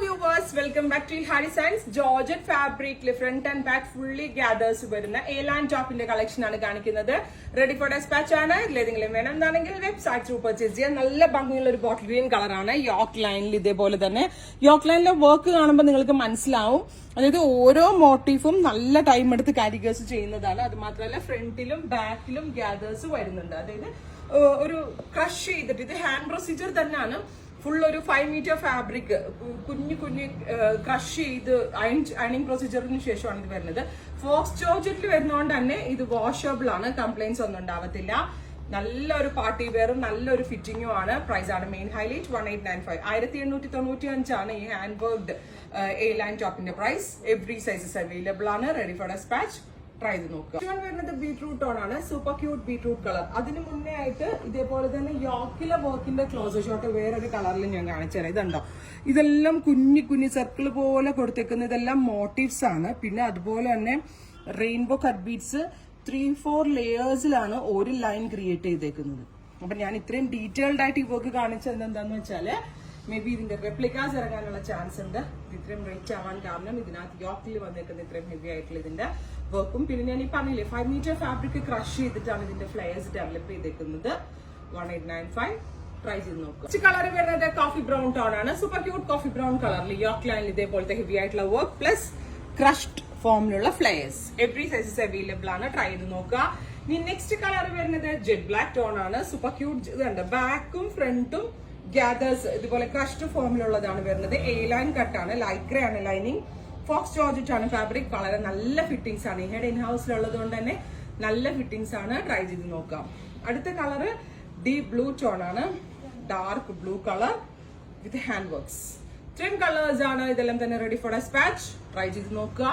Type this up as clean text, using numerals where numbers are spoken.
viewers, welcome back to Harry Science. Georgette fabric, front and back fully gathers വരുന്ന A-line ടോപ്പിന്റെ collection ആണ് കാണിക്കുന്നത്. Ready for dispatch ആണ്. ഏതെങ്കിലും വേണമെന്നാണെങ്കിൽ വെബ്സൈറ്റ് ത്രൂ പർച്ചേസ് ചെയ്യാൻ. നല്ല ഭംഗിയുള്ള ഒരു ബോട്ടിൽ ഗ്രീൻ കളറാണ്. യോക്ക് ലൈനിൽ ഇതേപോലെ തന്നെ യോക്ക് ലൈനിലെ വർക്ക് കാണുമ്പോൾ നിങ്ങൾക്ക് മനസ്സിലാവും. അതായത് ഓരോ മോട്ടീഫും നല്ല ടൈം എടുത്ത് കാരിഗേഴ്സ് ചെയ്യുന്നതാണ്. അത് മാത്രമല്ല ഫ്രണ്ടിലും ബാക്കിലും ഗ്യാദേഴ്സ് വരുന്നുണ്ട്. അതായത് ഒരു ക്രഷ് ചെയ്തിട്ട് ഇത് ഹാൻഡ് പ്രൊസീജിയർ തന്നെയാണ്. ഫുൾ ഒരു 5 മീറ്റർ ഫാബ്രിക് കുഞ്ഞു ക്രഷ് ചെയ്ത് അയണിങ് പ്രൊസീജിയറിന് ശേഷമാണ് ഇത് വരുന്നത്. ഫോക്സ് ജോർജറ്റിൽ വരുന്നതുകൊണ്ട് തന്നെ ഇത് വാഷബിൾ ആണ്, കംപ്ലൈന്റ്സ് ഒന്നും ഉണ്ടാവത്തില്ല. നല്ലൊരു പാർട്ടി വെയറും നല്ലൊരു ഫിറ്റിംഗും ആണ്. പ്രൈസ് ആണ് മെയിൻ ഹൈലൈറ്റ് 1895. 1895 ആണ് ഈ ഹാൻഡ് വർക്ക്ഡ് A-line ടോപ്പിന്റെ പ്രൈസ്. എവറി സൈസസ് അവൈലബിൾ ആണ്. Ready for despatch. ട്രൈ ചെയ്ത് നോക്കുക. വരുന്നത് ബീട്രൂട്ട് ടോൺ ആണ്. Super cute beetroot colour. അതിന് മുന്നേ ആയിട്ട് ഇതേപോലെ തന്നെ യോക്കിലെ വർക്കിന്റെ ക്ലോസർ ഷോട്ട് വേറൊരു കളറിൽ ഞാൻ കാണിച്ചുതരാം. ഇതുണ്ടോ, ഇതെല്ലാം കുഞ്ഞു സർക്കിൾ പോലെ കൊടുത്തേക്കുന്ന ഇതെല്ലാം മോട്ടീവ്സ് ആണ്. പിന്നെ അതുപോലെ തന്നെ റെയിൻബോ കട്ട് ബീഡ്സ് 3-4 ലെയേഴ്സിലാണ് ഒരു ലൈൻ ക്രിയേറ്റ് ചെയ്തേക്കുന്നത്. അപ്പൊ ഞാൻ ഇത്രയും ഡീറ്റെയിൽഡ് ആയിട്ട് ഈ വർക്ക് കാണിച്ചത് എന്താന്ന് വെച്ചാല് മേ ബി ഇതിന്റെ റെപ്ലിക്കാസ് ഇറങ്ങാനുള്ള ചാൻസ് ഉണ്ട്. ഇത്രയും റേറ്റ് ആവാൻ കാരണം ഇതിനകത്ത് യോക്കിൽ വന്നേക്കുന്ന ഇത്രയും ഹെവി ആയിട്ടുള്ള ഇതിന്റെ വർക്കും. പിന്നെ ഞാൻ ഈ പറഞ്ഞില്ലേ 5 മീറ്റർ ഫാബ്രിക് ക്രഷ് ചെയ്തിട്ടാണ് ഇതിന്റെ ഫ്ലയേഴ്സ് ഡെവലപ്പ് ചെയ്തേക്കുന്നത്. 1895. ട്രൈ ചെയ്ത് നോക്കുക. കളർ വരുന്നത് കോഫി ബ്രൗൺ ടോൺ ആണ്. സൂപ്പർ ക്യൂട്ട് കോഫി ബ്രൗൺ കളറിൽ യോക്ക് ലൈനിൽ ഇതേപോലത്തെ ഹെവി ആയിട്ടുള്ള വർക്ക് പ്ലസ് ക്രഷ്ഡ് ഫോമിലുള്ള ഫ്ലയേഴ്സ്. എവറി സൈസസ് അവൈലബിൾ ആണ്. ട്രൈ ചെയ്ത് നോക്കുക. ഇനി നെക്സ്റ്റ് കളർ വരുന്നത് ജെറ്റ് ബ്ലാക്ക് ടോൺ ആണ്. സൂപ്പർ ക്യൂട്ട് ഇതുണ്ട്. ബാക്കും ഫ്രണ്ടും ഗ്യാദേഴ്സ് ഇതുപോലെ ക്രഷ്ഡ് ഫോമിലുള്ളതാണ് വരുന്നത്. A-line കട്ടാണ്. ലൈക്ര ആണ് ലൈനിങ്. ഫോക്സ് ജോർജറ്റ് ആണ് ഫാബ്രിക്. വളരെ നല്ല ഫിറ്റിംഗ്സ് ആണ്. ഹെഡ് ഇൻ ഹൗസിലുള്ളത് കൊണ്ട് തന്നെ നല്ല ഫിറ്റിംഗ്സ് ആണ്. ട്രൈ ചെയ്ത് നോക്കാം. അടുത്ത കളർ ഡീപ് ബ്ലൂ ടോൺ ആണ്. ഡാർക്ക് ബ്ലൂ കളർ വിത്ത് ഹാൻഡ് വർക്ക്സ്. 10 കളേഴ്സ് ആണ്. ഇതെല്ലാം തന്നെ റെഡി ഫോർ ഡെസ്പാച്ച്. ട്രൈ ചെയ്ത് നോക്കുക.